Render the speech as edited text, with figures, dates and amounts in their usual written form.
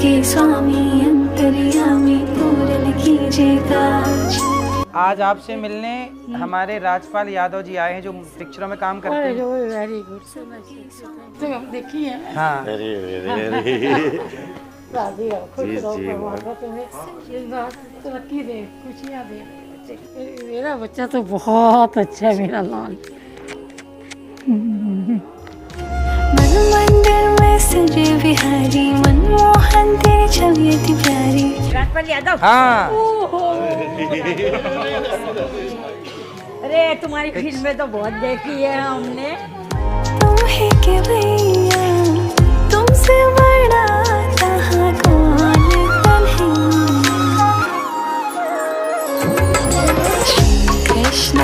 के स्वामी अंतर्यामी पूरन कीजिए काज। आज आपसे मिलने हमारे राजपाल यादव जी आए हैं जो पिक्चरों में काम करते हैं। वेरी गुड, तो हम देखिए हाँ शादी रहो, खुश रहो, परमात्मा तुम्हें तरक्की दे, खुशियाँ दे। मेरा बच्चा तो बहुत अच्छा है, मेरा लाल। मन मंदिर में सजे बिहारी मनमोहन तेरी छवि अति प्यारी। राजपाल यादव। हाँ। अरे तुम्हारी फिल्में तो बहुत देखी है हमने। तुम ही के भैया तुमसे बड़ा कहाँ कौन कन्हैया। श्री कृष्ण